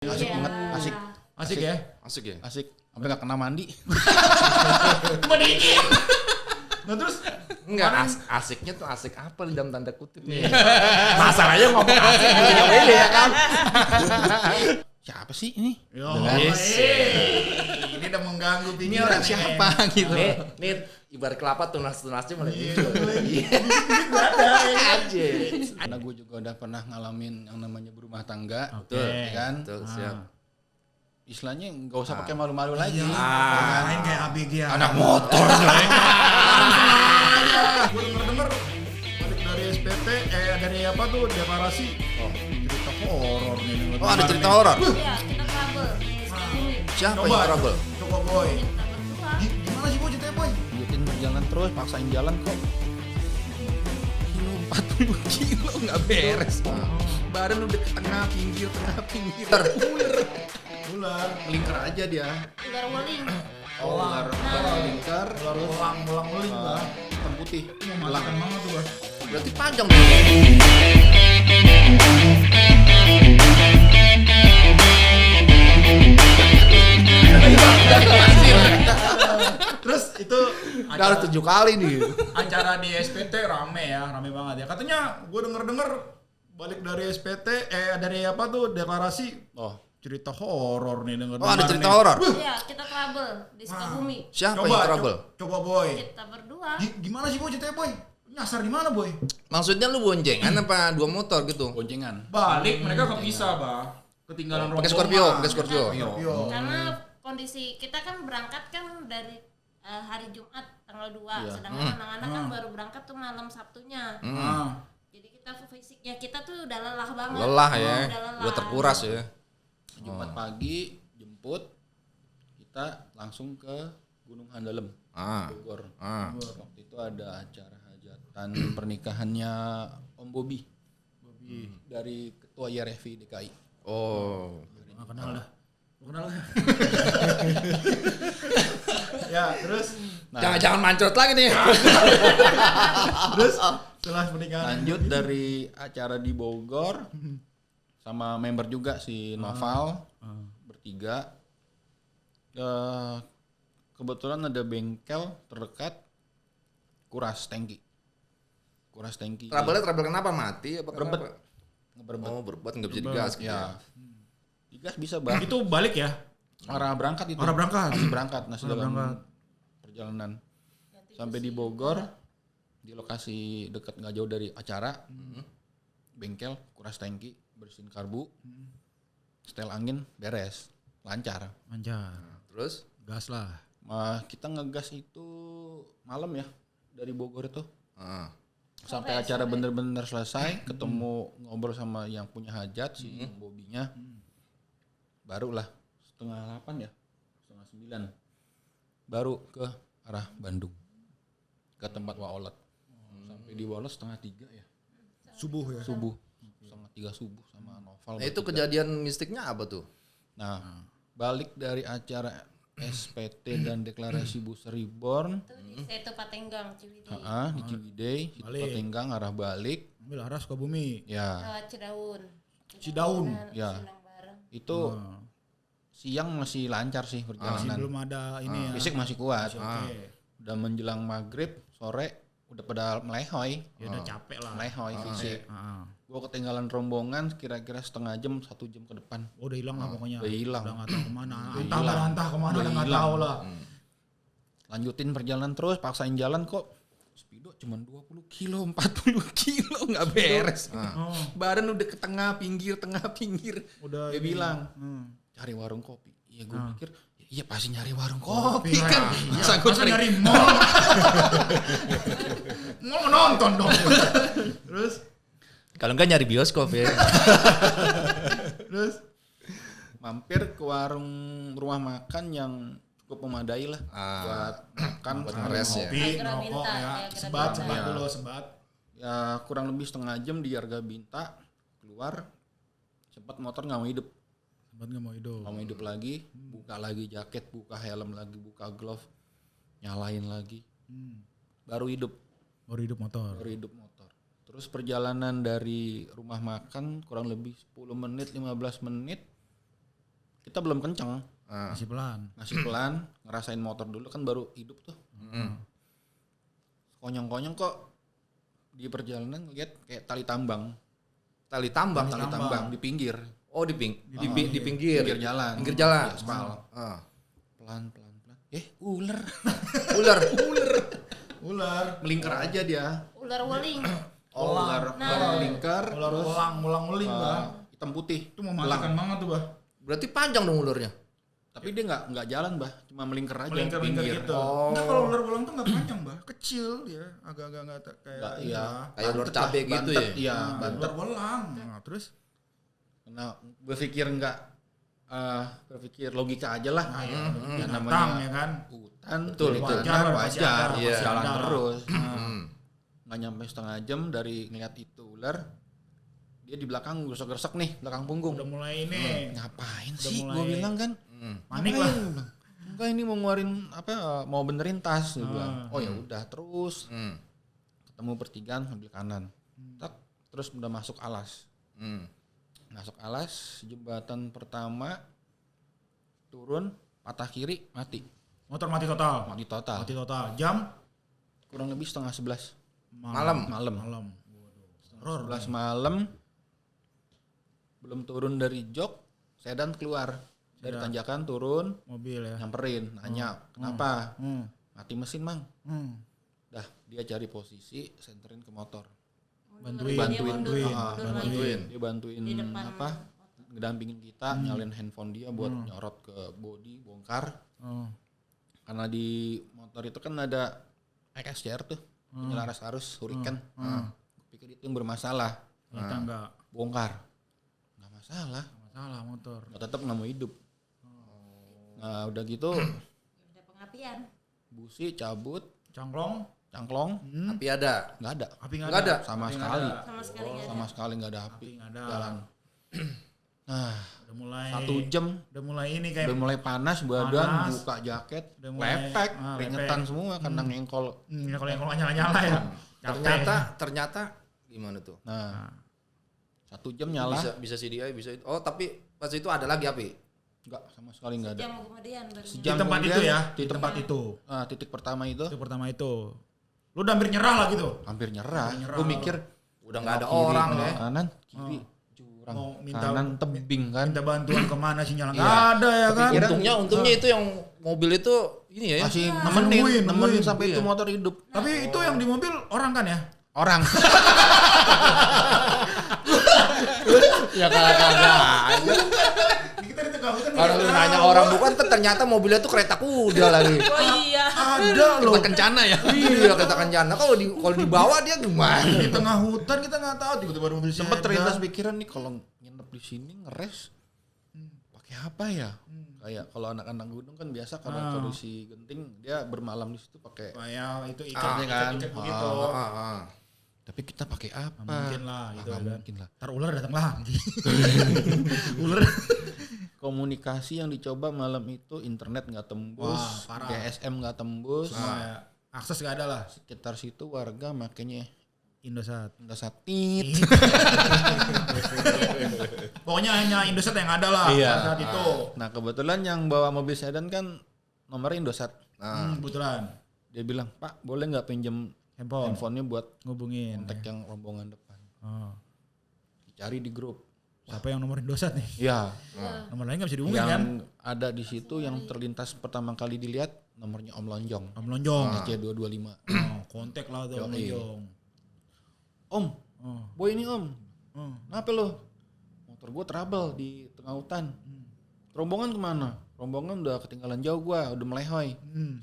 Asik banget, asik. Asik ya? Asik ya? Asik. Sampai enggak kena mandi. Sedikit. Nah terus Enggak, asiknya tuh asik apa dalam tanda kutip nih. Masalahnya ngomong asik punya wele ya kan. Siapa sih ini? Ini udah mengganggu Ini pikiran orang siapa gitu. Nih ibarat kelapa tunas-tunasnya mulai muncul. Aja. Karena gue juga udah pernah ngalamin yang namanya berumah tangga. Oke. Ya kan? Betul, siap. Istilahnya nggak usah pakai malu-malu lagi. Main kayak ABG ya. Anak motor. Gue denger balik dari SPT, dari apa tuh deklarasi. Oh, cerita horor nih. Oh, ada cerita horor. Iya, kita trouble. Siapa Coba, yang trouble? Coba boy. Kita berdua. Gimana sih boy ceritanya boy? Lanjutin berjalan terus, paksain jalan kok. Kilo 40 kilo nggak beres. Badan udah ke tengah pinggir. Ular, melingkar aja dia. Ular weling. Ular melingkar, terus Mulang meling lah. hitam putih. Belang banget tuh boy. Berarti panjang tuh. Terus itu Udah harus 7 kali nih. acara di SPT rame banget ya. Katanya gue denger balik dari SPT, dari apa tuh deklarasi. Oh, Cerita horor nih denger. Oh, ada cerita horor. Iya, kita trouble di Sukabumi. Siapa yang trouble? Coba boy. Kita berdua. Gimana sih boy ceritanya boy? Nyasar di mana boy? Maksudnya lu boncengan apa dua motor gitu? boncengan. Balik mereka nggak bisa bah. Ketinggalan rombongan. Pakai Scorpio. Karena kondisi kita kan berangkat kan dari hari Jumat tanggal 2, sedangkan anak-anak kan baru berangkat tuh malam Sabtunya. Ah. Jadi kita fisiknya kita tuh udah lelah banget. Lelah ya. Udah lelah. Udah terkuras ya. Jumat pagi jemput, kita langsung ke Gunung Handalem, Bogor. Waktu itu ada acara hajatan pernikahannya Om Bobi dari Ketua YRFI DKI. Oh. Kenal dah. Ya terus. Jangan mancot lagi nih. Terus setelah pernikahan. Lanjut dari acara di Bogor sama member juga si Noval bertiga. Kebetulan ada bengkel terdekat kuras tangki. Trouble kenapa mati? Apa Berbet. kenapa? Ngeberbet. Oh, berbuat nggak bisa digas gitu ya. Digas bisa bang. Itu balik ya? Arah berangkat itu. Arah berangkat. Masih berangkat. Masih Arah dalam berangkat. perjalanan. Sampai di Bogor, di lokasi dekat nggak jauh dari acara, bengkel, kuras tangki, bersihin karbu, setel angin, beres, lancar. Manjar. Terus? Gas lah. Kita ngegas itu malam ya dari Bogor itu. Sampai Sore, acara bener-bener selesai, ketemu ngobrol sama yang punya hajat si Bobinya, barulah 7:30 ya, 8:30 baru ke arah Bandung, ke tempat Waolat. Sampai di Waolat 2:30 ya, Subuh ya. subuh, 2:30 subuh sama Noval. Nah, itu kejadian mistiknya apa tuh? Nah, balik dari acara SPT dan deklarasi Booster Reborn, Itu di Setu Patenggang, Ciwidey. di Ciwidey, di Patenggang arah balik, Ambil arah Sukabumi. ya Lewat Cidaun. Cidaun, ya. Senang bareng. itu siang masih lancar sih Masih perjalanan. belum ada ini ya. Fisik masih kuat. Oke. Udah menjelang maghrib sore udah pada melehoy, Ya udah capek lah. melehoy fisik. Heeh. Gua ketinggalan rombongan kira-kira setengah jam, 1 jam ke depan. Udah hilang lah pokoknya. Udah hilang. Udah nggak tahu kemana. Udah Entah hilang. merantah kemana Udah udah nggak hilang. tahu lah. Lanjutin perjalanan terus, paksain jalan kok. Speedo cuma 20 kilo, 40 kilo nggak beres. Badan udah ke tengah pinggir. Udah Dia ini. bilang, Hmm. cari warung kopi. Iya gue pikir, iya pasti nyari warung kopi Kopi kan. Masa gue Masa cari nyari mall. Mau nonton dong. Terus Kalau enggak nyari bioskop ya. terus mampir ke warung rumah makan yang cukup memadai lah buat makan, buat sama ngeres ya. kopi, Agra ngerokok Binta, ya. ya, Agra Sebat Binta. dulu sebat. ya kurang lebih setengah jam di Arga Binta keluar, sempat motor nggak mau hidup, Sebat nggak mau hidup. nggak mau hidup lagi, buka lagi jaket, buka helm lagi, buka glove, nyalain lagi, baru hidup Motor. motor. Terus perjalanan dari rumah makan kurang lebih 10 menit 15 menit kita belum kenceng. Masih pelan. Masih pelan, ngerasain motor dulu kan baru hidup tuh. Konyong-konyong kok di perjalanan ngeliat kayak tali tambang di pinggir. Oh di pinggir. Pinggir jalan. Pinggir jalan. Di aspal. Pelan. Ular. Ular. Melingkar aja dia. Ular weling. Ular melingkar. Ular ulang-uling, Bang. Hitam putih. Itu mematikan banget tuh, Bah. Berarti panjang dong ularnya. Tapi dia nggak jalan, Bah. Cuma melingkar aja. Melingkar gitu. Oh. Enggak, kalau ular ulang tuh enggak panjang, Bah. Kecil dia. Agak-agak enggak kayak Iya. Kayak ular cabai gitu ya. Iya, Ular bantet. ulang. Nah, terus Nah, berpikir logika aja lah. Ya, binatang ya kan. hutan, Betul, jadi betul. wajar, Masih ada, Iya. masih jalan ada. terus. Nggak nyampe setengah jam dari ngeliat itu ular, dia di belakang gresek-gresek nih, belakang punggung. Udah mulai ini. Ngapain Udah sih? mulai Gue bilang kan, panik ngapain? lah. Gua bilang, enggak, ini mau ngeluarin mau benerin tas. Dia bilang, oh ya udah terus. Ketemu pertigaan ambil kanan. Tak, terus udah masuk alas. Masuk alas, jembatan pertama turun, patah kiri, mati. Motor mati total. Mati total. Mati total. Jam Kurang lebih setengah 11 Malam. malam. Horor. 11 malam. Belum turun dari jok, sedan keluar dari tanjakan, turun, Mobil ya. nyamperin, nanya kenapa? Mati mesin, Mang. Hmm. Dah, dia cari posisi, senterin ke motor. Bantuin. Dia mundur lagi. Dia bantuin Di depan ngedampingin kita, nyalain handphone dia buat nyorot ke bodi, bongkar. Oh. Karena di motor itu kan ada XCR tuh, penyelaras arus hurricane. Pikir itu yang bermasalah. Ternyata enggak Bongkar. Nggak masalah. masalah motor. Tetap nggak mau hidup. Nah udah gitu Ada pengapian. busi cabut, Cangklong. cangklong, Tapi ada. nggak ada. Api Nggak ada. Sama Api sekali. nggak ada. Sama sekali nggak ada api. Api nggak ada. Jalan. Nah, Udah mulai 1 jam Udah mulai ini kayak udah mulai panas badan, Panas. buka jaket, Udah mulai- lepek, lepek. keringetan semua karena ngengkol. ya kalau yang nyala-nyala ya. Capek. Ternyata gimana tuh? Nah, 1 jam nyala, Bisa CDI, bisa itu. Oh, tapi pas itu ada lagi api. nggak sama sekali nggak ada. Jam kemudian baru. Di tempat kemudian, itu ya, di tempat itu. titik pertama itu Itu pertama itu. Lu udah hampir nyerah lah gitu. hampir nyerah. Nyerah. Gue mikir Udah nggak ada kiri, orang nengok ya. kanan, kiri, jurang, Mau minta- kanan tebing kan. Minta bantuan kemana sih nyala? Iya. Nggak ada ya kan? Untungnya itu yang mobil itu ini ya. Masih nungguin nemenin sampai Iya. itu motor hidup. Tapi itu yang di mobil orang kan ya? Orang. Ya kagak aja. Kita di tengah hutan. Kalau lu nanya orang bukan ternyata mobilnya tuh kereta kuda lagi. Oh iya. Ada loh. Kencana ya. Iya kereta kencana. Kalau dibawa dia gimana? Di tengah hutan kita nggak tahu tiba-tiba ada mobil Sempet sedan. terlintas pikiran nih kalau nginep di sini ngeres pakai apa ya? Kayak kalau anak-anak gunung kan biasa kalau kondisi genting dia bermalam di situ pakai. Kayak itu Iya kan? ikat begitu. Tapi kita pakai apa? Mungkin lah gitu Nggak kan. mungkin lah. Ntar ular datang lagi. Ular. Komunikasi yang dicoba malam itu internet nggak tembus, Wah, parah. GSM nggak tembus. Semua ya. Akses nggak ada lah. Sekitar situ warga makanya Indosat. Indosat tit. Pokoknya hanya Indosat yang ada lah Iya. pada saat itu. Nah kebetulan yang bawa mobil sedan kan nomornya Indosat. Kebetulan. Dia bilang, Pak boleh nggak pinjem handphonenya buat Ngubungin. kontak yang rombongan depan. Oh. Dicari di grup. Siapa yang nomor Indosat nih? Ya, Nomor lain nggak bisa dihubungin yang kan? ada di situ yang terlintas pertama kali dilihat nomornya Om Lonjong. Om Lonjong. SC225. Oh, kontak lah tuh Om Yoi. Lonjong. Om, Oh. boy ini Om. Oh. Kenapa lo? Motor gue trouble di tengah hutan. Rombongan kemana? Rombongan udah ketinggalan jauh gua, udah melehoy.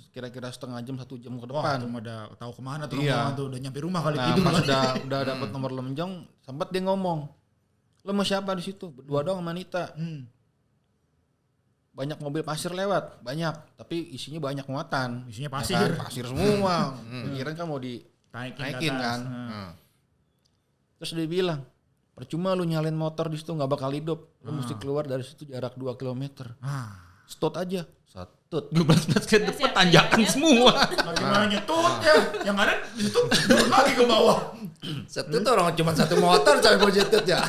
Kira-kira setengah jam, 1 jam ke Wah, depan. cuma udah tahu kemana tuh Iya. rombongan tuh udah nyampe rumah kali Nah, tidur. pas udah dapat nomor Lonjong, sempat dia ngomong, lo mau siapa di situ? Berdua doang sama Nita. Banyak mobil pasir lewat, banyak, tapi isinya banyak muatan. Isinya Ya pasir. kan? Pasir semua. Pikiran kan mau Naikin dinaikin ke atas. kan. Terus dia bilang, percuma lu nyalain motor di situ nggak bakal hidup. Lu mesti keluar dari situ jarak 2 km. Stop aja. Setut. Gue belas ke depan tanjakan semua. Bagaimana nyetut ya? Yang ada di situ turun lagi ke bawah. Setut orang cuma satu motor sampai mau jetut ya.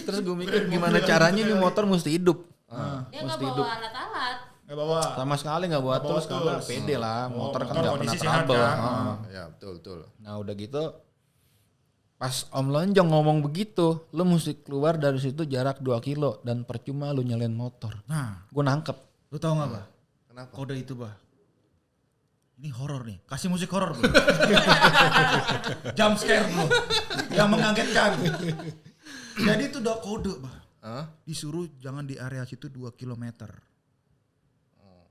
Terus gue mikir gimana caranya nih motor mesti hidup. Dia nggak bawa alat-alat. Nggak bawa. Sama sekali nggak bawa Nggak bawa tools karena tools. pede lah. Motor kan motor nggak pernah kondisi sehat trouble. kan. Heeh. Ya betul. Nah udah gitu pas Om Lonjong ngomong begitu, lu mesti keluar dari situ jarak 2 kilo dan percuma lu nyalain motor. Nah, Gue nangkep. lu tahu nggak, Bah? Kenapa? Kode itu, Bah. Ini horor nih. Kasih musik horor, Bro. Jump scare, Bro. Yang mengagetkan. Jadi itu udah kode, Bah. Hah? Disuruh jangan di area situ 2 km.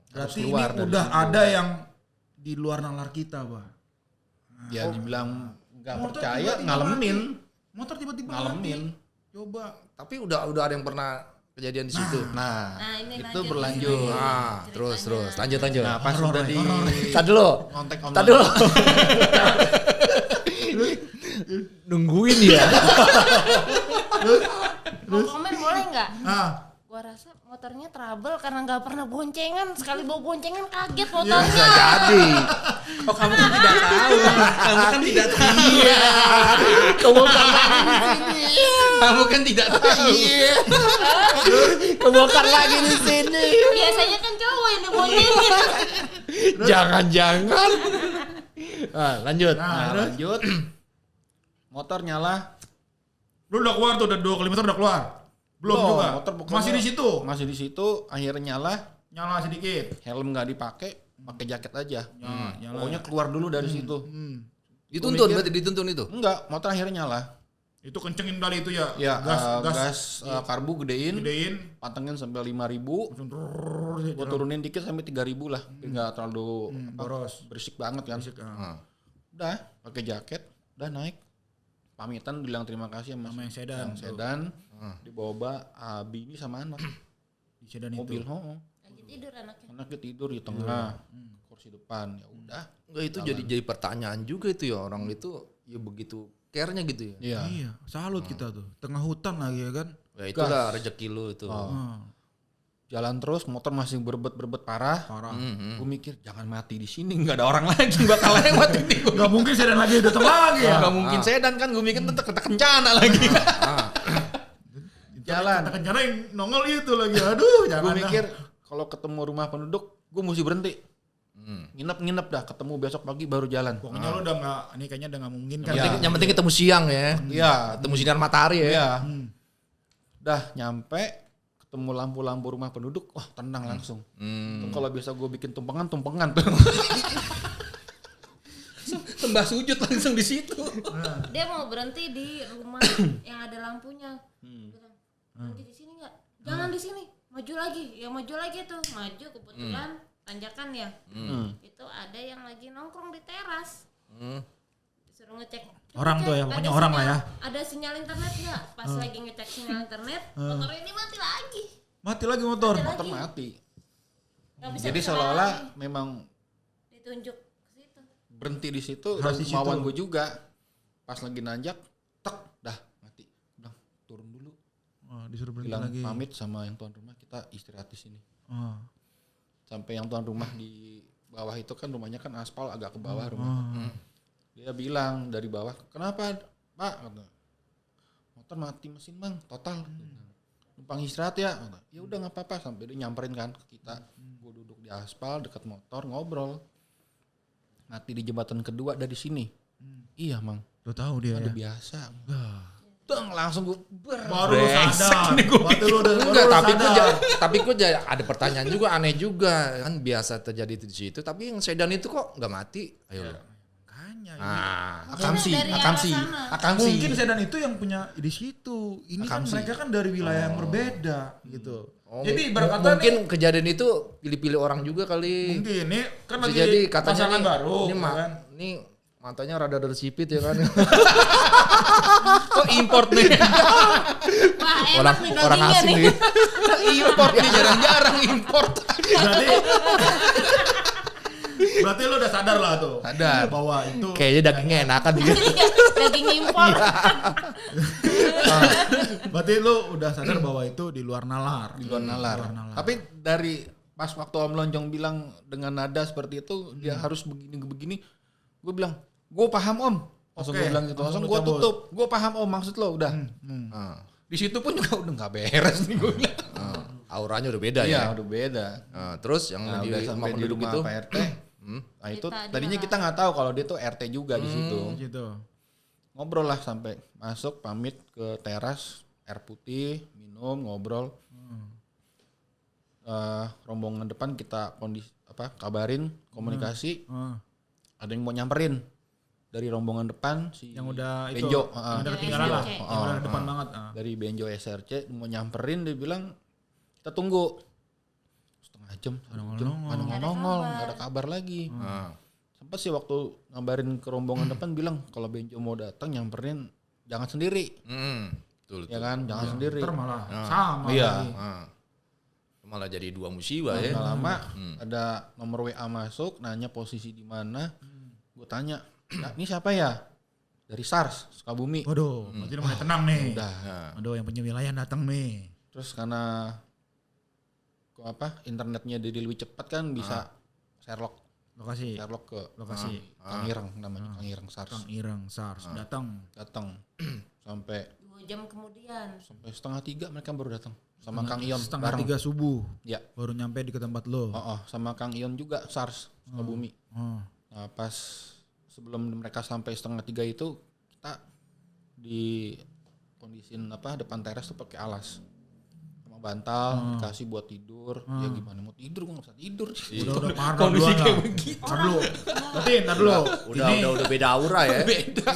Berarti ini keluar dari udah situ. ada yang di luar nalar kita, Bah. Ya dibilang nggak Motor percaya tiba-tiba ngalamin. Motor tiba-tiba Ngalamin. mati. Coba. Tapi udah ada yang pernah kejadian di situ. Nah, Nah, ini itu lanjut. berlanjut. Nah, terus lanjut. Nah, pas Horor, udah di Tadi dulu. kontak Om Tadi dulu. Lonjong. Nungguin ya. Mau komen boleh nggak? Nah, Gua rasa motornya trouble karena nggak pernah boncengan. Sekali bawa boncengan kaget Bisa motornya. jadi. Oh kamu kan tidak tahu. Kamu kan tidak tahu. Kebongkar lagi di sini. Kamu kan tidak tahu. Kebongkar lagi di sini. Biasanya kan cowok yang diboncengin. Jangan-jangan. Lanjut. Nah, lanjut. Motor nyala. lu udah keluar tuh, udah 2 km udah keluar. Belum juga. Motor pokoknya Masih di situ. Masih di situ. Akhirnya nyala. Nyala sedikit. Helm nggak dipakai. Pakai jaket aja. Nyala. Pokoknya keluar dulu dari situ. Dituntun berarti dituntun itu. Enggak, motor akhirnya nyala. Itu kencengin kali itu ya. Ya, gas karbu gedein. gedein. Pantengin sampai 5.000. Langsung drrrr, Gue turunin dikit sampai 3.000 lah. Nggak terlalu boros. berisik banget kan. Udah, pakai jaket. Udah naik. Pamitan bilang terima kasih Sama yang sedan. yang sedan. Dibawa Abi ini sama anak. Di sedan Mobil, itu. Lagi tidur anaknya. anaknya tidur di tengah. Kursi depan. Ya udah. Enggak itu jadi pertanyaan juga itu ya orang itu ya begitu care-nya gitu ya. Iya. Iya, salut kita tuh. Tengah hutan lagi ya kan. Ya itulah rezeki lu itu. Jalan terus, motor masih berebet parah. Parah. Gue mikir jangan mati di sini, nggak ada orang lagi bakal lewat ini. Gak mungkin sedan lagi datang lagi ya. Gak mungkin sedan kan, gue mikir tetap kencana lagi. Jalan. Kata kencana yang nongol itu lagi. Aduh, jangan. Gue mikir kalau ketemu rumah penduduk, gue mesti berhenti. Nginep dah, ketemu besok pagi baru jalan. Pokoknya lu udah nggak, ini kayaknya udah nggak mungkin kan. Iya. Yang penting ketemu siang ya. Iya, Ketemu sinar matahari ya. iya. Dah nyampe, ketemu lampu-lampu rumah penduduk, wah tenang langsung. Tuh kalau biasa gue bikin tumpengan tuh. Sembah sujud langsung di situ. Dia mau berhenti di rumah yang ada lampunya. Bilang, berhenti di sini nggak? Jangan di sini. Maju lagi. Ya maju lagi tuh. Maju kebetulan tanjakan ya. Itu ada yang lagi nongkrong di teras. Disuruh ngecek. Orang tuh ya, Ada pokoknya orang lah ya. Ada sinyal internet nggak? Pas lagi ngecek sinyal internet, motor ini mati lagi. Mati lagi motor. Motor mati. Nggak bisa Jadi bisa seolah-olah lagi. memang Ditunjuk ke situ. berhenti di situ Harus dan di situ. kemauan gue juga. Pas lagi nanjak, tek, dah mati. Bilang turun dulu. Disuruh berhenti Bilang lagi. pamit sama yang tuan rumah, kita istirahat di sini. Oh. Sampai yang tuan rumah di bawah itu kan rumahnya kan aspal agak ke bawah rumah. Dia bilang dari bawah, kenapa Pak? Kata, motor mati mesin bang, total. Numpang istirahat ya. Kata, ya udah nggak apa-apa. Sampai dia nyamperin kan ke kita. Gue duduk di aspal dekat motor ngobrol. Mati di jembatan kedua dari sini. Iya mang. Lo tahu dia Udah ya. biasa. Dang langsung gue Baru lu sadar. Berarti lu udah Enggak, baru tapi sadar. gue ada pertanyaan juga aneh juga kan biasa terjadi di situ tapi yang sedan itu kok nggak mati. Ayo. Makanya. Akamsi, Dari arah akamsi, sana. akamsi. Mungkin sedan itu yang punya di situ. Ini kan Akamsi. mereka kan dari wilayah yang berbeda gitu. Oh, Jadi berkata mungkin kejadian itu pilih-pilih orang juga kali. mungkin ini kan Bisa lagi jadi katanya pasangan nih, baru. ini ya kan? ini matanya rada tersipit ya kan. Kok import nih? Wah enak nih orang dagingnya asing nih. nih. Import nih jarang-jarang import. Berarti lu udah sadar lah tuh. Sadar. Bahwa itu Kayaknya dagingnya enakan gitu. Iya, daging impor. berarti lu udah sadar bahwa itu di luar nalar. Di luar nalar. Tapi dari pas waktu Om Lonjong bilang dengan nada seperti itu dia harus begini, gue bilang gue paham Om. Langsung Oke, gue bilang gitu, langsung langsung lu gue cabut. tutup. Gue paham Om maksud lo udah. Di situ pun juga udah nggak beres nih gue bilang. Auranya udah beda Iya, ya. udah beda. Nah, terus yang Nah, di udah rumah sampai di penduduk rumah itu. Pak RT. Nah itu Kita tadinya dia kita nggak tahu kalau dia tuh RT juga di situ. Gitu. Ngobrol lah sampai masuk pamit ke teras, air putih, minum, ngobrol. Rombongan depan kita kabarin, komunikasi. Ada yang mau nyamperin dari rombongan depan si Yang udah itu, Benjo, yang udah Yang ketinggalan lah, SRC. yang udah depan banget. dari Benjo SRC mau nyamperin, dia bilang kita tunggu setengah jam, mana nongol, nggak ada kabar lagi. Sempat sih waktu ngabarin ke rombongan depan bilang kalau Benjo mau datang nyamperin jangan sendiri, Betul. ya kan, jangan sendiri. Ntar malah sama Iya. lagi. Nah, malah jadi dua musibah Nggak ya. lama ada nomor WA masuk, nanya posisi di mana. Gue tanya, "Nah, ini siapa ya?" Dari SARS Sukabumi. Waduh, berarti udah mulai tenang nih. Udah. Nah, Aduh, yang punya wilayah datang nih. Terus karena internetnya jadi lebih cepat kan bisa Sherlock Lokasi, ke lokasi. Kang Ireng namanya, Kang Ireng SARS. Kang Ireng, SARS, datang. Datang sampai 2 jam kemudian. setengah 3 mereka baru datang sama Kang Ion Setengah bareng. 3 subuh, Ya, baru nyampe di ke tempat lo. sama Kang Ion juga SARS Sukabumi. Oh. Nah, pas sebelum mereka sampai setengah 3 itu kita di kondisiin depan teras tuh pakai alas sama bantal, dikasih buat tidur. Ya gimana mau tidur, gua nggak bisa tidur. Udah parah duluan lah. Ntar dulu. Berarti ntar dulu. udah beda aura ya.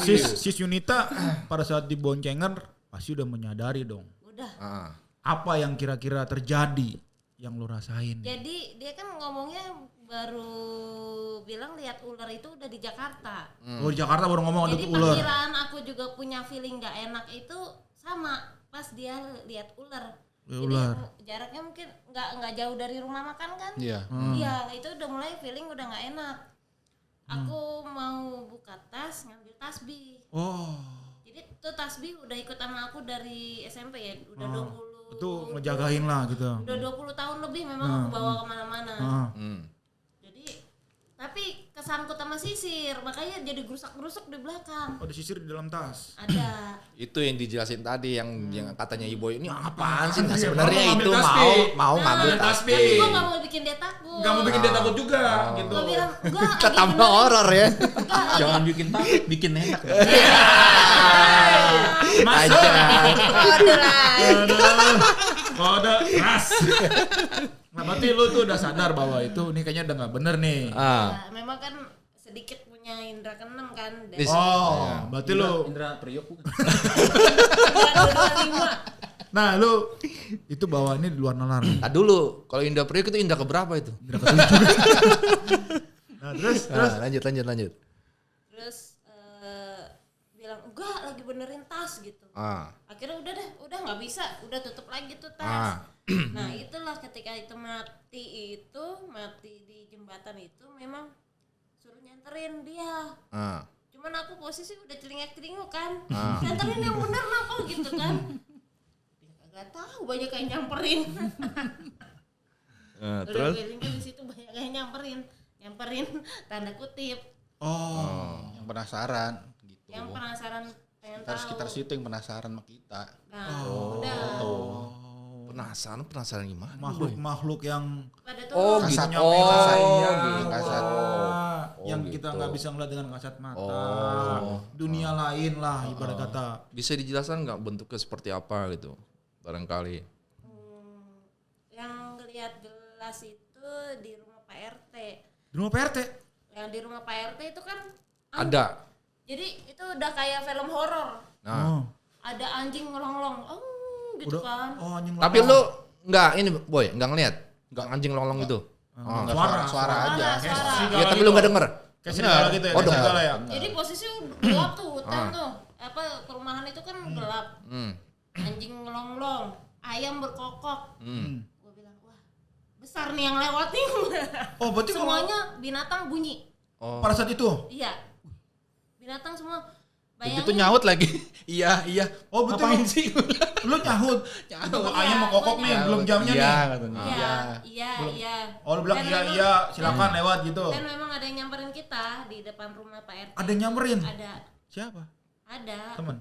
Sis Yunita pada saat di boncengan pasti udah menyadari dong. Udah. Ah. Apa yang kira-kira terjadi yang lo rasain? Jadi dia kan ngomongnya baru bilang lihat ular itu udah di Jakarta. Oh, di Jakarta baru ngomong ada Jadi tuh ular. perkiraan aku juga punya feeling gak enak itu sama pas dia lihat ular. Lihat Jadi ular. jaraknya mungkin nggak jauh dari rumah makan kan? Iya. Iya, itu udah mulai feeling udah nggak enak. Aku mau buka tas, ngambil tasbih. Oh, Jadi tuh tasbih udah ikut sama aku dari SMP ya, udah 20. itu ngejagain lah gitu. Udah 20 tahun lebih memang aku bawa kemana-mana. Ah. Jadi tapi kesangkut sama sisir, makanya jadi gerusak-gerusuk di belakang. Oh, disisir di dalam tas. Ada. Itu yang dijelasin tadi yang katanya Ibu ini apaan sih? Nah, Iya, sebenarnya mau itu ngambil tasbih. mau ngambil Ngambil tasbih. Tapi tasbih. gue gak mau bikin dia takut. Gak mau bikin dia takut juga gitu. Gue bilang, gue Kita tambah horor ya. Jangan bikin takut, bikin enak. Masuk. Kode lah. Aduh, kode keras. Nah, berarti lu tuh udah sadar bahwa itu nih kayaknya udah gak bener nih. Ya, memang kan sedikit punya indra keenam kan. Dan Oh, berarti lu. Indra Priok bukan? dua lima. Nah, lu itu bawaannya di luar nalar. Nah dulu, kalau Indah Priok itu Indah keberapa itu? Nah, terus Nah, lanjut. Terus bilang enggak lagi benerin tas gitu. Akhirnya udah nggak bisa, udah tutup lagi tuh tas. Nah itulah ketika itu mati di jembatan itu memang suruh nyanterin dia. Cuman aku posisi udah celingak-celinguk kan, nyanterin yang bener kenapa gitu kan? Dia kagak tahu banyak yang nyamperin. Udah feeling kan di situ banyak yang nyamperin tanda kutip. Yang penasaran gitu. Yang penasaran pengen Terus tahu. kita situ yang penasaran sama kita. Nah, udah. Penasaran gimana? makhluk-makhluk yang Pada tuh Oh, Kasat. gitu. Kasat. iya, Kasat. yang Oh, kita gitu. nggak bisa ngeliat dengan kasat mata. Oh. Dunia lain lah ibarat kata. Bisa dijelaskan nggak bentuknya seperti apa gitu? Barangkali. yang ngelihat jelas itu di rumah Pak RT. Di rumah PRT. Yang di rumah Pak RT itu kan Ada. jadi itu udah kayak film horor. Nah, Ada anjing ngelonglong. Gitu kan. Oh, anjing tapi lu nggak ini Boy, nggak ngeliat? Nggak anjing longlong itu? Enggak, suara aja. Ya tapi lu nggak denger? Kayak serigala gitu ya. Oh, kayak dengar. serigala ya. Jadi posisi gelap tuh hutan tuh. Apa perumahan itu kan gelap. Anjing ngelonglong, ayam berkokok. Gue bilang, wah, besar nih yang lewat nih. Oh, berarti kalau Semuanya binatang bunyi. pada saat itu. Iya. Binatang semua. Begitu Bayangin nyaut lagi. Iya. Oh, betul. Ngapain sih? Lu nyahut. Itu ayam mau kokok nih, belum jamnya Iya, nih. katanya. Iya. Oh, lu bilang Dan iya memang- iya, silakan lewat gitu. Dan memang ada yang nyamperin kita di depan rumah Pak RT. Ada yang nyamperin. Ada. Siapa? Ada. Temen.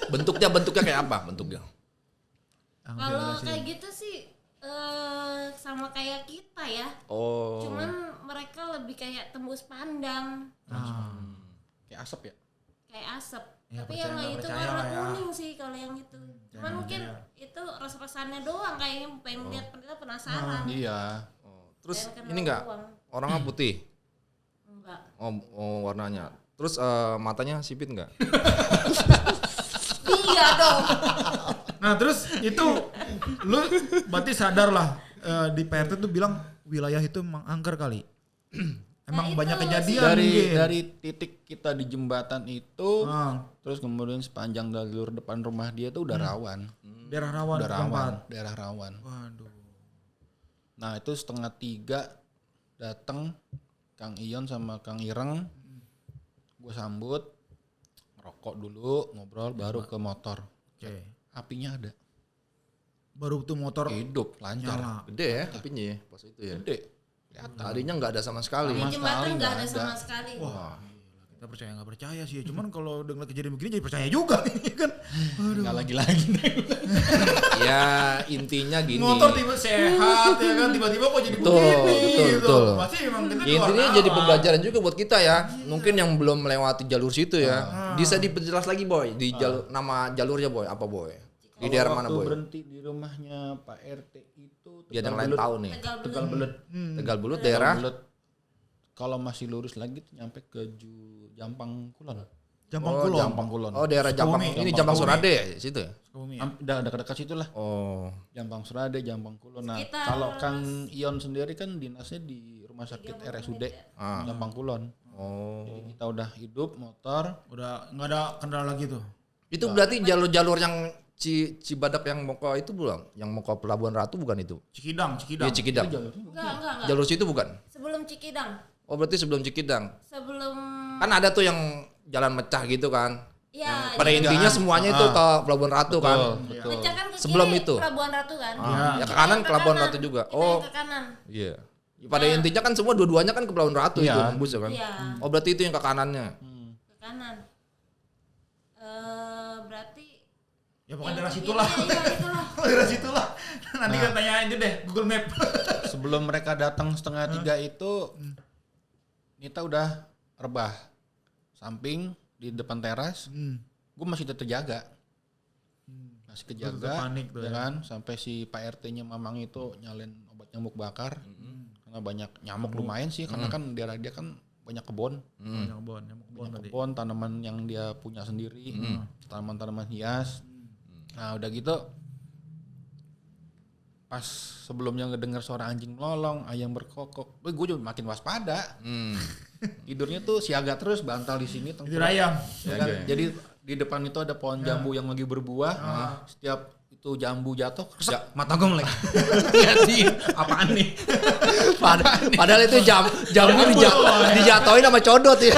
Bentuknya kayak apa bentuknya? Kalau kayak gitu sih sama kayak kita ya. Oh. Cuman mereka lebih kayak tembus pandang, Kayak asap ya. kayak asap. Ya, Tapi percaya yang nggak itu percaya warna lah ya. kuning sih kalau yang itu. Cuman mungkin itu rasa-rasanya doang kayaknya pengen lihat penasaran. Iya. Oh. Terus Pengen kenal ini enggak doang. orangnya putih. Enggak. Oh, warnanya. Terus matanya sipit enggak? Iya dong. Nah terus itu lu berarti sadar lah di PRT tuh bilang wilayah itu emang angker kali. Emang itu banyak kejadian Dari mungkin. dari titik kita di jembatan itu, Ah, terus kemudian sepanjang jalur depan rumah dia tuh udah rawan. daerah rawan Udah tempat. rawan, daerah rawan. Waduh. Nah itu 2:30 datang Kang Ion sama Kang Ireng, gue sambut, ngerokok dulu, ngobrol, baru ke motor. Oke. Apinya ada, Baru tuh motor hidup, lancar, nyala. Gede ya apinya ya pas itu ya. gede, kelihatan. Tadinya enggak ada sama sekali. Di Sama jembatan sekali nggak ada nggak sama ada. sekali. Wah, kita percaya nggak percaya sih. Cuman kalau dengar kejadian begini jadi percaya juga kan. Nggak lagi-lagi. Ya intinya gini. Motor tiba sehat ya kan, tiba-tiba kok jadi Betul, begini betul, gitu. betul. Pasti emang kita di Intinya luar jadi nalar. pembelajaran juga buat kita ya. Mungkin yang belum melewati jalur situ ya. Bisa diperjelas lagi Boy. Di jalur nama jalurnya Boy, apa Boy? Di daerah mana Waktu Boy? berhenti di rumahnya Pak RT itu Biar yang lain Belut. tahu nih. Tegal Belut. Tegal Bulut daerah. Belut. Kalau masih lurus lagi tuh nyampe ke Jampang Kulon. Jampang Oh, Kulon. Jampang Kulon. Oh daerah Jampang. Sukabumi. Ini Jampang Jampang Surade ya situ ya? Sukabumi ya? Udah dekat-dekat situ lah. Oh. Jampang Surade, Jampang Kulon. Nah, Sekitar- kalau Kang Ion sendiri kan dinasnya di rumah sakit RSUD Jampang Kulon. Oh. Jadi kita udah hidup motor. Udah nggak ada kendala lagi tuh. Itu berarti jalur-jalur yang Cibadak yang mau ke itu belum? Yang mau ke Pelabuhan Ratu bukan itu? Cikidang. Iya Cikidang. Enggak. Jalur situ bukan? Sebelum Cikidang. Oh berarti sebelum Cikidang. Sebelum Kan ada tuh yang jalan mecah gitu kan. ya Pada intinya semuanya itu ke Pelabuhan Ratu kan. Betul. pecah kan ke Sebelum kiri itu? Pelabuhan Ratu kan. Ya ke kanan Kita Pelabuhan yang ke Ratu juga. Kita Oh yang ke kanan. iya. Ya, pada intinya kan semua dua-duanya kan ke Pelabuhan Ratu itu Iya. nembus ya kan. Iya, Oh berarti itu yang ke kanannya. ke kanan. Berarti Ya pokoknya yang daerah ke situ lah. kiri, iya, itulah. Daerah situ lah. Nanti kita tanya aja deh Google Map. Sebelum mereka datang 2:30 itu Nita udah rebah. Samping di depan teras, gue masih tetap jaga. Masih kejaga, tetap panik tuh ya ya. kan? Sampai si Pak RT-nya Mamang itu nyalin obat nyamuk bakar. Karena banyak nyamuk lumayan sih, karena kan daerah dia kan banyak kebun. Banyak kebon, nyamuk kebon Banyak tadi. kebun, tanaman yang dia punya sendiri, tanaman-tanaman hias. Nah udah gitu, pas sebelumnya ngedenger suara anjing melolong, ayam berkokok, gue juga makin waspada. Tidurnya tuh siaga terus, bantal di sini. Tidur ayam. Ya kan? Jadi di depan itu ada pohon jambu yang lagi berbuah. Setiap itu jambu jatuh, kesak, mata gue melek. Liatin, apaan nih? Padahal itu jambu dijatuhin sama codot ya.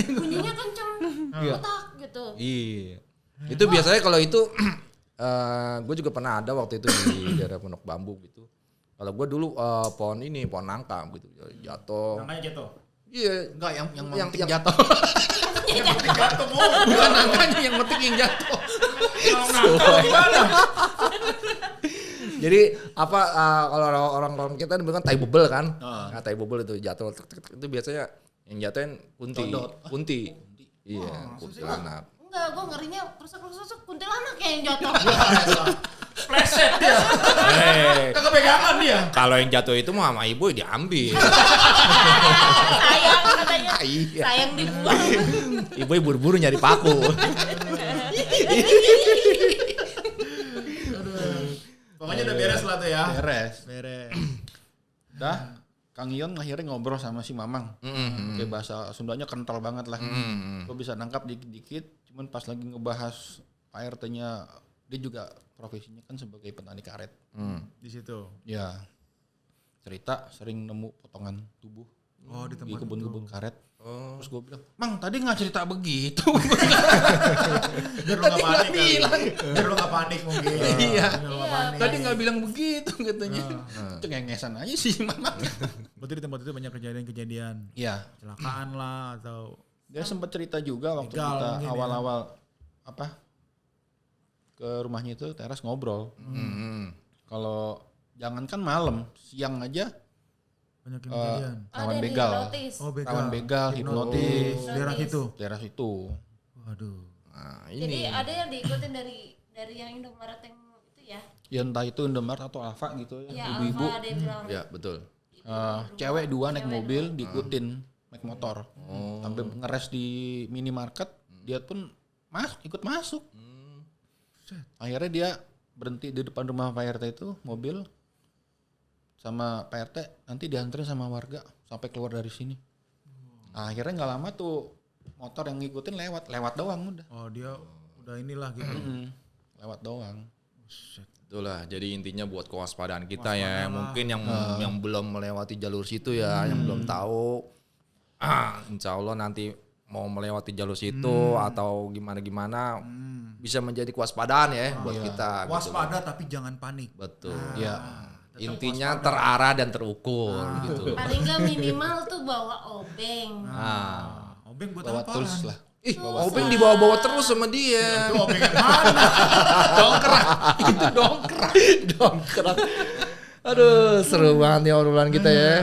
Bunyinya kenceng. Kotak gitu. Iya. Itu biasanya kalau itu gue juga pernah ada waktu itu di daerah Pondok Bambu gitu. Kalau gue dulu pohon nangka gitu jatuh. Nangkanya jatuh. Iya. Enggak, yang Yang- memetik yang- jatuh. Jatuh bu. Bukan angkanya yang metik yang jatuh. Kalau gimana? Jadi apa kalau orang kita bilang tai bubel kan? Nah, tai bubel itu jatuh itu biasanya yang jatuhin Codot. kunti. Iya, kuntilanak. Enggak, gue ngerinya rusuk kuntilanak yang jatuh. Pleset dia. Kagak pegangan dia. Kalau yang jatuh itu mah sama ibu diambil. Sayang katanya. Iya. Sayang dibuang. Ibu buru-buru nyari paku. Pokoknya udah beres lah tuh ya. Beres. Beres. Dah, Kang Ion akhirnya ngobrol sama si Mamang. Pakai bahasa Sundanya kental banget lah. Gue bisa nangkap dikit-dikit, cuman pas lagi ngebahas Pak RT-nya, dia juga profesinya kan sebagai petani karet. Di situ. Ya, cerita sering nemu potongan tubuh Oh di di tempat kebun-kebun karet. Terus gue bilang, Mang tadi nggak cerita begitu. biar lu nggak panik kali. Biar lu nggak panik mungkin. Iya. Biar lu nggak panik. Tadi nggak bilang begitu katanya. Itu ngengesan aja sih Mamang. Berarti di tempat itu banyak kejadian-kejadian Iya. kecelakaan lah atau Dia sempat cerita juga waktu Begal kita mungkin ya. awal-awal apa ke rumahnya itu teras ngobrol. Hmm. Kalau jangankan malam, siang aja Banyak yang kejadian. rawan Ada di begal. notis. Oh, begal. Rawan begal, hipnotis, Daerah itu. teras itu. Waduh. Nah, Jadi ini. ada yang diikutin dari yang Indomaret yang itu ya. Ya entah itu Indomaret atau Alfa gitu ya. Ya Ibu-ibu, Alfa ada yang bilang. Ya, betul. cewek 2 naik mobil, diikutin naik motor. Sampai ngeres di minimarket, dia pun ikut masuk. Akhirnya dia berhenti di depan rumah Pak RT itu mobil sama Pak RT, nanti dianterin sama warga sampai keluar dari sini. Akhirnya nggak lama tuh motor yang ngikutin lewat doang udah. Oh, dia udah inilah gitu. Lewat doang. Itulah, jadi intinya buat kewaspadaan kita ya. Mungkin yang belum melewati jalur situ ya, yang belum tahu. Insya Allah nanti mau melewati jalur situ atau gimana-gimana bisa menjadi kewaspadaan ya buat kita. Waspada tapi jangan panik. Betul. Ya. Intinya terarah dan terukur gitu. Paling nggak minimal tuh bawa obeng. Obeng buat Bawa apaan? tools lah. Ih, obeng dibawa-bawa terus sama dia. Itu obeng yang mana? Dongkrak. Aduh, seru banget nih obrolan kita ya.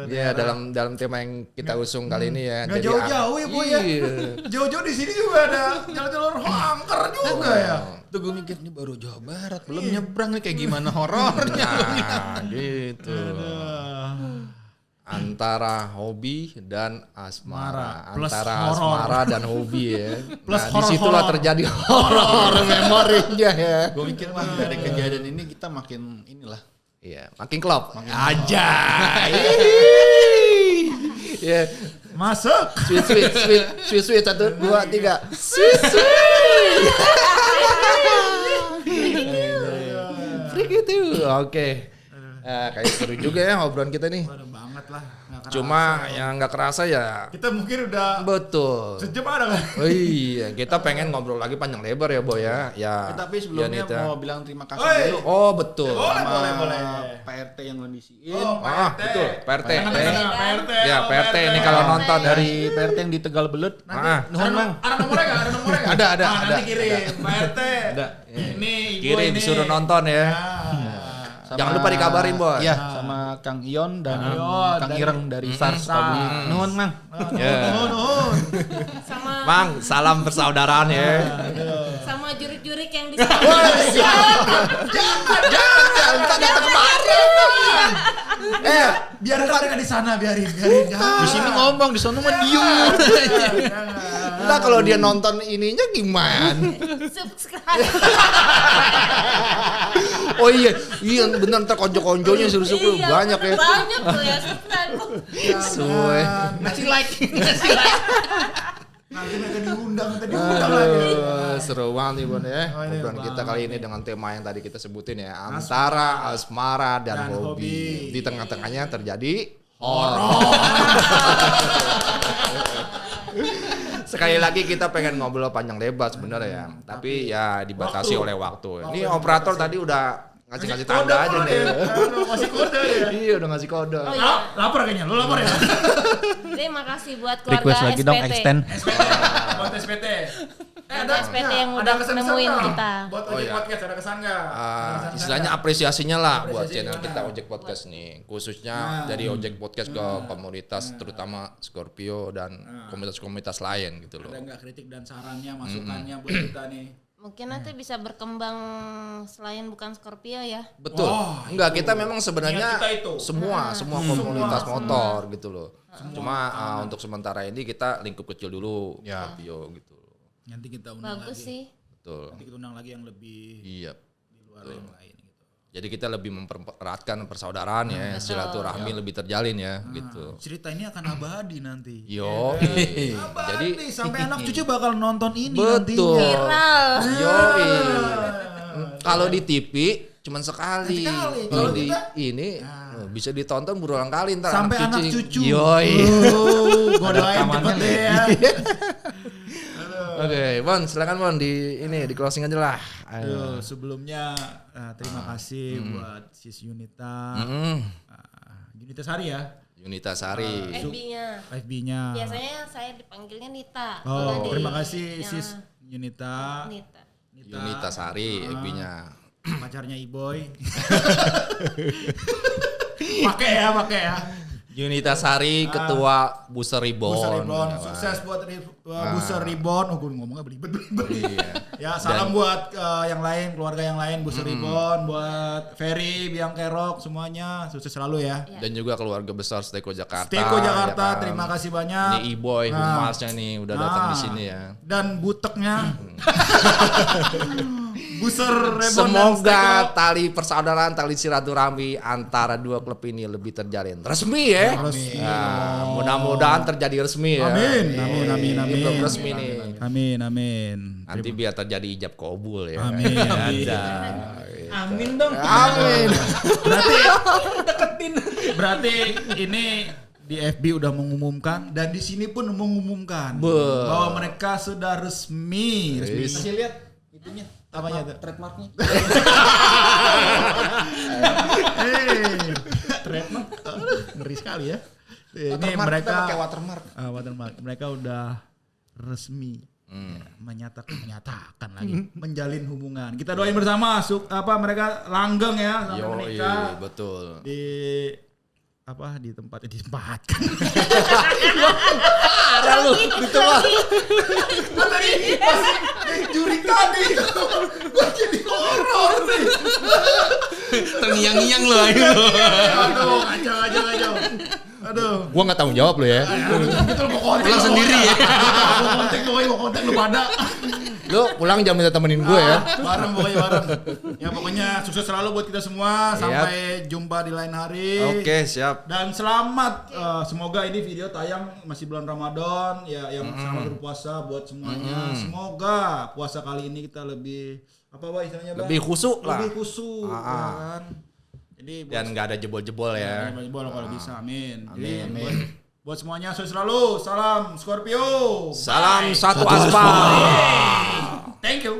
Ya, dalam tema yang kita usung kali ini ya. Nggak Jadi, jauh-jauh ya, Bu, ya. Iya. Jauh-jauh di sini juga ada jalur-jalur angker juga ya. Tuh gue mikir nih baru Jawa Barat, belum nyebrang nih kayak gimana horornya. Nah, gitu. Antara hobi dan asmara, Plus antara horor. asmara dan hobi ya. Plus Nah, disitulah horor-horor. terjadi horor memorinya ya. Gue mikir wah dari kejadian ini kita makin inilah. Iya, makin klop. Aja. Ya, Masuk. sweet 1 2 3. Sweet. Freak itu. Oke. Kayak seru juga ya obrolan kita nih. Waduh banget lah. Nggak kerasa. Cuma yang nggak kerasa ya. Kita mungkin udah Betul. sejam ada kan? Oh iya, kita pengen ngobrol lagi panjang lebar ya, Boy ya. Ya. Tapi sebelumnya Yanita. mau bilang terima kasih Oi. dulu Oh, betul. Boleh. Pak RT yang ngondisiin. Oh, Pak RT. Betul, Pak RT. Tenang, Pak RT. Ya, Oh, Pak RT ini kalau nonton Dari Pak RT yang di Tegal Belut. Nuhun Mang. Ada nomornya nggak? Ada nomornya nggak? Ada. Nanti kirim. Pak RT. Ada. Ini ibu Kirim ini. disuruh nonton ya. Sama- Jangan lupa dikabarin, Boy. Iya, sama Kang Ion dan Ion Kang dari- Ireng dari SARS Sukabumi. Nuhun Mang. Ya. Nuhun. Sama Mang, salam persaudaraan ya. sama jurik-jurik yang di Biar mereka di sana biarin. Jangan. Di sini ngomong, di sana mah diem. Enggak, kalau dia nonton ininya gimana? subscribe. Oh iya bener ntar konjo-konjonya suruh-suruh Iya, banyak ya. Banyak tuh ya subscribe. Suwe. Ngasih like. Nanti mereka diundang lagi. Seru banget nih Bon ya. Oh, ini Obrolan kita banget kali ini dengan tema yang tadi kita sebutin ya, antara asmara dan hobi. Di tengah-tengahnya terjadi horor. Sekali lagi kita pengen ngobrol panjang lebar sebenarnya ya, tapi ya dibatasi oleh waktu. Ini operator tadi udah ngasih tanda aja nih. Masih kode ya. Iya udah ngasih kode. Oh iya. Lapor kayaknya, lu lapor ya. Terima kasih buat keluarga Request lagi dong SPT. extend. Buat SPT. Ada SPT yang ada udah kesan-kesan nemuin nggak? kita. Buat Oh, Ojek iya. Podcast ada kesan nggak? Ada kesan Istilahnya nggak? apresiasinya lah buat Apresiasi channel gimana? kita Ojek Podcast nih, khususnya dari Ojek Podcast ke komunitas terutama Scorpio dan komunitas-komunitas lain gitu loh. Ada nggak kritik dan sarannya, masukannya buat kita nih? Mungkin nanti bisa berkembang selain bukan Scorpio ya. Betul. Wah, Enggak, kita memang sebenarnya Niat kita itu. semua komunitas motor gitu loh. Cuma untuk sementara ini kita lingkup kecil dulu Scorpio gitu. Nanti kita undang Bagus lagi. sih. Betul. Nanti kita undang lagi yang lebih Iya. di luar yang lain gitu. Jadi kita lebih mempereratkan persaudaraan ya, silaturahmi lebih terjalin ya gitu. Cerita ini akan abadi nanti. Yo. Abadi Jadi sampai anak cucu bakal nonton ini betul. nantinya. Viral. Yoi. Kalau di TV cuman sekali. Sekali. Kalau Kalau di kita- ini bisa ditonton berulang kali ntar Sampai anak cucu. Yoi. Gua doain cepet deh ya. Oke, Bon, silakan Bon di closing aja lah. Ayo. Aduh, sebelumnya terima kasih buat Sis Yunita. Yunita Sari ya, Yunita Sari. FB-nya. FB-nya. Biasanya saya dipanggilnya Nita. Oh, Kalau di- terima kasih ya, Sis Yunita. Nita. Yunita Sari, FB-nya. Pacarnya Iboy. Pakai ya. Yunita Sari, ketua Booster Reborn. Booster Reborn, sukses buat Booster Reborn. Oh, gue ngomongnya belibet. Iya. Ya, salam buat yang lain, keluarga yang lain, Booster Reborn, buat Ferry, Biang Kerok, semuanya sukses selalu ya. Dan juga keluarga besar Steko Jakarta. Steko Jakarta, ya kan? terima kasih banyak. Ini Iboy, humasnya nih udah datang di sini ya. Dan buteknya. Booster Reborn dan Semoga Steko. tali persaudaraan, tali silaturahmi antara dua klub ini lebih terjalin resmi ya. Resmi. Nah, mudah-mudahan terjadi resmi ya. Amin. Ini klub resmi nih. Amin. Nanti biar terjadi ijab kabul ya. Amin. Ada. Amin dong. Amin. Berarti ini di FB udah mengumumkan dan di sini pun mengumumkan bahwa mereka sudah resmi. Kasih lihat itunya. Apanya tuh? Trademarknya. Trademark. Ngeri sekali ya. Ini Watermark, mereka kita pakai watermark. watermark. Mereka udah resmi menyatakan lagi menjalin hubungan. Kita doain bersama mereka langgeng ya sampai Yo, menikah betul. di ditempatkan. Parah lu, gitu lah. Juri tadi gua jadi horor nih. Terngiang-ngiang lo ayo. Aduh, kacau. Aduh. Gua nggak tanggung jawab lo ya. Gitu lo mau kontak. Pulang sendiri ya. Mau kontak lu pada. Lu pulang jangan minta temenin gue ya. Bareng. Ya pokoknya sukses selalu buat kita semua. Sampai jumpa di lain hari. Oke, siap. Dan selamat. Semoga ini video tayang masih bulan Ramadan. Ya yang selamat berpuasa buat semuanya. Semoga puasa kali ini kita lebih istilahnya Bang? Lebih khusuk lah. Lebih khusuk. Ya kan? Jadi Dan nggak ada jebol-jebol ya. Jebol kalau bisa, amin. Jadi buat semuanya sukses selalu. Salam Scorpio. Salam satu aspal. Thank you.